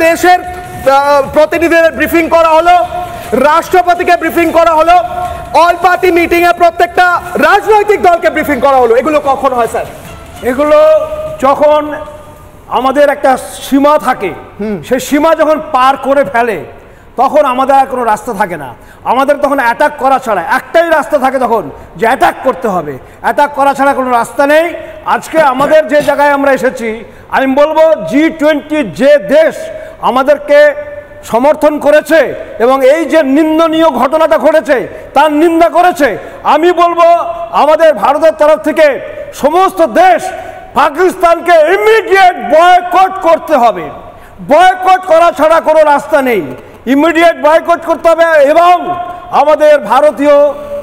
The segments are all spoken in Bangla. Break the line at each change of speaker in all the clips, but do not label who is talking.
দেশের প্রতিনিধিদের ব্রিফিং করা হলো, রাষ্ট্রপতিকে ব্রিফিং করা হলো, অল পার্টি মিটিং এ প্রত্যেকটা রাজনৈতিক দলকে ব্রিফিং করা হলো। এগুলো কখন হয় স্যার?
এগুলো যখন আমাদের একটা সীমা থাকে, সেই সীমা যখন পার করে ফেলে তখন আমাদের আর কোনো রাস্তা থাকে না। আমাদের তখন অ্যাটাক করা ছাড়া একটাই রাস্তা থাকে, তখন যে অ্যাটাক করতে হবে। অ্যাটাক করা ছাড়া কোনো রাস্তা নেই। আজকে আমাদের যে জায়গায় আমরা এসেছি, আমি বলবো G20 যে দেশ আমাদেরকে সমর্থন করেছে এবং এই যে নিন্দনীয় ঘটনাটা ঘটেছে তার নিন্দা করেছে, আমি বলবো আমাদের ভারতের তরফ থেকে সমস্ত দেশ পাকিস্তানকে ইমিডিয়েট বয়কট করতে হবে। বয়কট করা ছাড়া কোনো রাস্তা নেই, ইমিডিয়েট বয়কট করতে হবে। এবং আমাদের ভারতীয়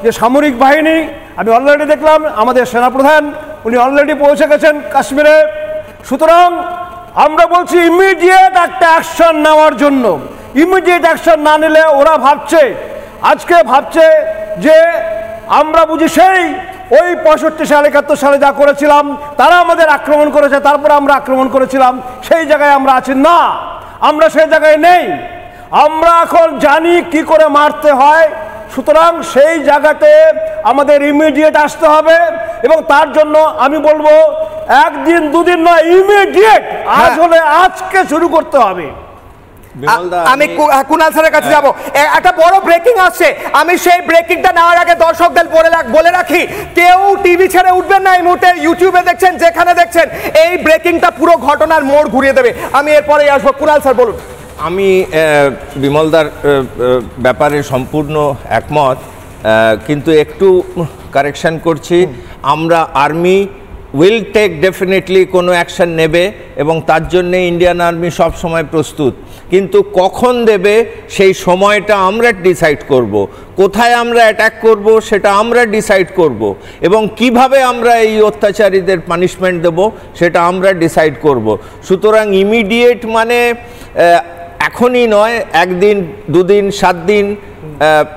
যে সামরিক বাহিনী, আমি অলরেডি দেখলাম আমাদের সেনাপ্রধান উনি অলরেডি পৌঁছে গেছেন কাশ্মীরে। সুতরাং আমরা বলছি ইমিডিয়েট একটা অ্যাকশন নেওয়ার জন্য। ইমিডিয়েট অ্যাকশন না নিলে ওরা আজকে ভাবছে যে আমরা বুঝি সেই ওই 65 সালে 71 সালে যা করেছিলাম, তারা আমাদের আক্রমণ করেছে, তারপরে আমরা আক্রমণ করেছিলাম, সেই জায়গায় আমরা আছি না। আমরা সেই জায়গায় নেই। আমরা এখন জানি কি করে মারতে হয়। সুতরাং সেই জায়গাতে আমাদের ইমিডিয়েট আসতে হবে এবং তার জন্য আমি বলবো একদিন দুদিন নয়, ইমিডিয়েট আজ হলে আজকে শুরু করতে হবে।
আমি কুনাল স্যারের কাছে যাব। একটা বড় ব্রেকিং আসছে, আমি সেই ব্রেকিংটা নেওয়ার আগে দর্শকদের বলে রাখি, কেউ টিভি ছেড়ে উঠবেন না। এই মুহূর্তে ইউটিউবে দেখছেন, যেখানে দেখছেন, এই ব্রেকিংটা পুরো ঘটনার মোড় ঘুরিয়ে দেবে। আমি এরপরে আসবো। কুনাল স্যার বলুন।
আমি বিমলদার ব্যাপারে সম্পূর্ণ একমত, কিন্তু একটু কারেকশন করছি। আমরা আর্মি উইল টেক ডেফিনেটলি কোনো অ্যাকশন নেবে এবং তার জন্যে ইন্ডিয়ান আর্মি সব সময় প্রস্তুত, কিন্তু কখন দেবে সেই সময়টা আমরা ডিসাইড করব। কোথায় আমরা অ্যাটাক করব সেটা আমরা ডিসাইড করব এবং কিভাবে আমরা এই অত্যাচারীদের পানিশমেন্ট দেব সেটা আমরা ডিসাইড করব। সুতরাং ইমিডিয়েট মানে এখনই নয়, একদিন, দুদিন, 7 দিন,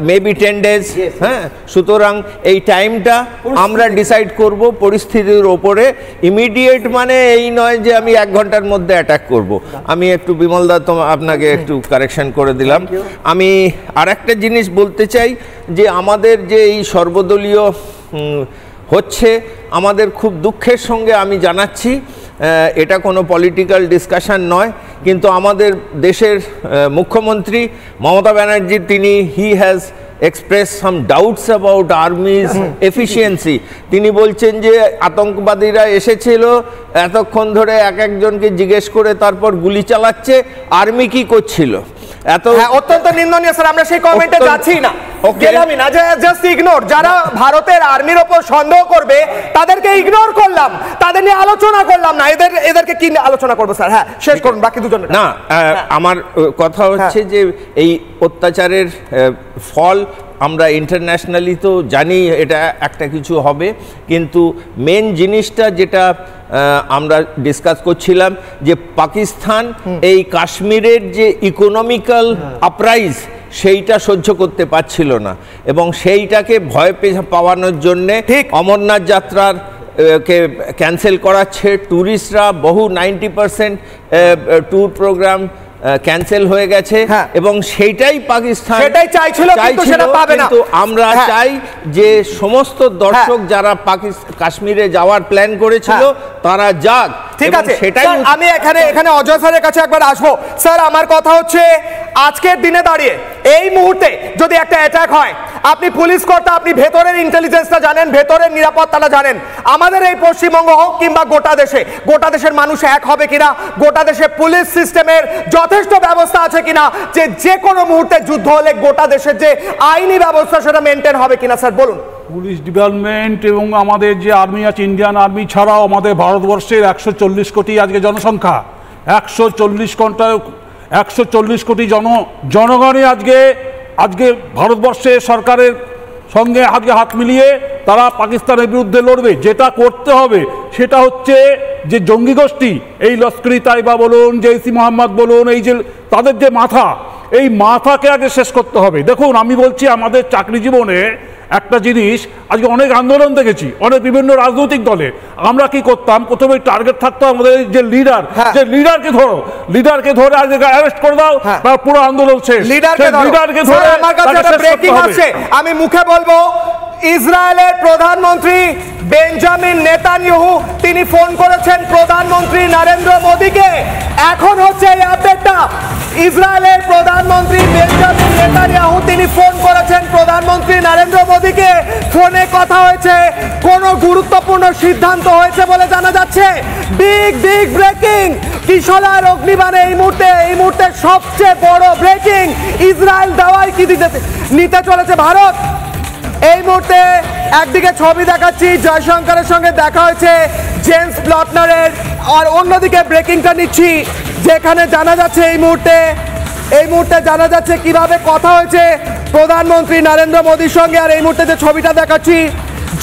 মেবি 10 days। হ্যাঁ, সুতরাং এই টাইমটা আমরা ডিসাইড করব পরিস্থিতির ওপরে। ইমিডিয়েট মানে এই নয় যে আমি 1 ঘন্টার মধ্যে অ্যাটাক করব। আমি একটু বিমলদা আপনাকে একটু কারেকশন করে দিলাম। আমি আর একটা জিনিস বলতে চাই যে আমাদের যে এই সর্বদলীয় হচ্ছে, আমাদের খুব দুঃখের সঙ্গে আমি জানাচ্ছি, এটা কোনো পলিটিক্যাল ডিসকাশন নয়, কিন্তু আমাদের দেশের মুখ্যমন্ত্রী মমতা ব্যানার্জি তিনি he has express some doubts about army's efficiency. তিনি বলছেন যে আতঙ্কবাদীরা এসেছিল, এতক্ষণ ধরে একজনকে জিজ্ঞেস করে তারপর গুলি চালাচ্ছে, আর্মি কি করছিল।
অত্যন্ত নিন্দনীয় স্যার, আমরা সেই কমেন্টে যাচ্ছি না, গেলামই না, জাস্ট ইগনোর। যারা ভারতের আর্মির ওপর সন্দেহ করবে তাদেরকে ইগনোর করলাম, তাদের নিয়ে আলোচনা করলাম না। এদেরকে কি আলোচনা করবো স্যার? হ্যাঁ, শেষ করুন বাকি দুজন।
না, আমার কথা হচ্ছে যে এই অত্যাচারের ফল আমরা ইন্টারন্যাশনালি তো জানি এটা একটা কিছু হবে, কিন্তু মেন জিনিসটা যেটা আমরা ডিসকাস করছিলাম যে পাকিস্তান এই কাশ্মীরের যে ইকোনমিক্যাল আপরাইজ সেইটা সহ্য করতে পারছিল না এবং সেইটাকে ভয় পাওয়ানোর জন্যে অমরনাথ যাত্রার কে ক্যান্সেল করাচ্ছে। ট্যুরিস্টরা বহু 90% ট্যুর প্রোগ্রাম ক্যান্সেল হয়ে গেছে এবং সেইটাই পাকিস্তান
চাইছিল, কিন্তু
আমরা চাই যে সমস্ত দর্শক যারা কাশ্মীরে যাওয়ার প্ল্যান করেছিল তারা যাক।
ঠিক আছে, আমি এখানে অজয় স্যারের কাছে একবার আসবো। স্যার, আমার কথা হচ্ছে আজকের দিনে দাঁড়িয়ে এই মুহূর্তে যদি একটা অ্যাটাক হয়, আপনি পুলিশ কর্তা, আপনি ভেতরের ইন্টেলিজেন্সটা জানেন, ভেতরের নিরাপত্তাটা জানেন। আমাদের এই পশ্চিমবঙ্গ হোক কিংবা গোটা দেশের মানুষ এক হবে কিনা, গোটা দেশে পুলিশ সিস্টেমের যথেষ্ট ব্যবস্থা আছে কিনা যে কোনো মুহূর্তে যুদ্ধ হলে গোটা দেশের যে আইনি ব্যবস্থা সেটা মেনটেন হবে কিনা, স্যার বলুন।
পুলিশ ডিপার্টমেন্ট এবং আমাদের যে আর্মি আছে, ইন্ডিয়ান আর্মি ছাড়াও আমাদের ভারতবর্ষের 140 কোটি আজকে জনসংখ্যা, 140 কোটি জনগণে আজকে ভারতবর্ষের সরকারের সঙ্গে আজকে হাত মিলিয়ে তারা পাকিস্তানের বিরুদ্ধে লড়বে। যেটা করতে হবে সেটা হচ্ছে যে জঙ্গি গোষ্ঠী, এই লস্করি তাইবা বলুন, জৈশ ই মোহাম্মদ বলুন, এই যে তাদের যে মাথা, এই মাথাকে আগে শেষ করতে হবে। দেখুন, আমি বলছি আমাদের চাকরি জীবনে
একটা জিনিস, আজকে অনেক আন্দোলন দেখেছি অনেক বিভিন্ন রাজনৈতিক দলে। আমরা কি করতাম, প্রথমে টার্গেট থাকতো আমাদের যে লিডার, যে লিডারকে ধরে আজকে অ্যারেস্ট করে দাও, তার পুরো আন্দোলন শেষ।
লিডারকে ধরে আমার কাছে একটা ব্রেকিং আছে, আমি মুখে বলবো। ইসরায়েলের প্রধানমন্ত্রী বেঞ্জামিন নেতানিয়াহু তিনি ফোন করেছেন প্রধানমন্ত্রী নরেন্দ্র মোদীকে। এখন হচ্ছে এই আপডেটটা, ইসরায়েলের প্রধানমন্ত্রী বেঞ্জামিন নেতানিয়াহু তিনি ফোন করেছেন প্রধানমন্ত্রী নরেন্দ্র মোদীকে। ফোনে কথা হয়েছে, কোনো গুরুত্বপূর্ণ সিদ্ধান্ত হয়েছে বলে জানা যাচ্ছে। বিগ ব্রেকিং, কিশোরার অগ্নিবাণে এই মুহূর্তে সবচেয়ে বড় ব্রেকিং। ইসরায়েল দাওয়াই কি নিতে চলেছে ভারত। এই মুহূর্তে একদিকে ছবি দেখাচ্ছি, জয়শঙ্করের সঙ্গে দেখা হয়েছে জেমস প্লটনারের, আর অন্যদিকে ব্রেকিংটা নিচ্ছি যেখানে জানা যাচ্ছে এই মুহূর্তে জানা যাচ্ছে কিভাবে কথা হয়েছে প্রধানমন্ত্রী নরেন্দ্র মোদীর সঙ্গে। আর এই মুহূর্তে যে ছবিটা দেখাচ্ছি,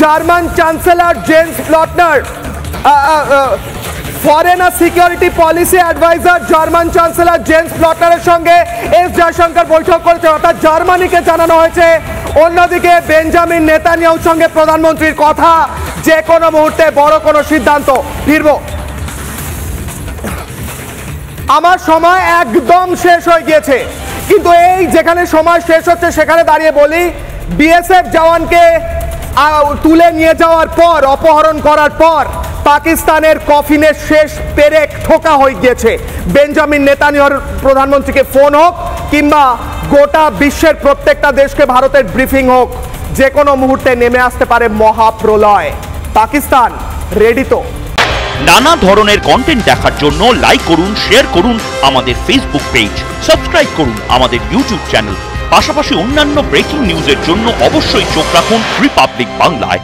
German chancellor James Plotner, foreign আর security policy adviser German chancellor James প্লটনারের সঙ্গে এস জয়শঙ্কর বৈঠক করেছে, অর্থাৎ জার্মানিকে জানানো হয়েছে। অন্যদিকে বেঞ্জামিন নেতানিয়াহুর সঙ্গে প্রধানমন্ত্রীর কথা, যে কোনো মুহূর্তে বড় কোনো সিদ্ধান্ত। ফিরবো, আমার সময় একদম শেষ হয়ে গিয়েছে, কিন্তু এই যেখানে সময় শেষ হচ্ছে সেখানে দাঁড়িয়ে বলি, বিএসএফ জওয়ানকে তুলে নিয়ে যাওয়ার পর, অপহরণ করার পর পাকিস্তানের কফিনের শেষ পেরেক ঠোকা হয়ে গিয়েছে। বেঞ্জামিন নেতানিয়াহুর প্রধানমন্ত্রীকে ফোন হোক কিংবা গোটা বিশ্বের প্রত্যেকটা দেশকে ভারতের ব্রিফিং হোক, যে কোনো মুহূর্তে নেমে আসতে পারে মহাপ্রলয়। পাকিস্তান রেডি তো?
নানা ধরনের কন্টেন্ট দেখার জন্য লাইক করুন, শেয়ার করুন আমাদের ফেসবুক পেজ, সাবস্ক্রাইব করুন আমাদের ইউটিউব চ্যানেল। পাশাপাশি অন্যান্য ব্রেকিং নিউজের জন্য অবশ্যই চোখ রাখুন রিপাবলিক বাংলায়।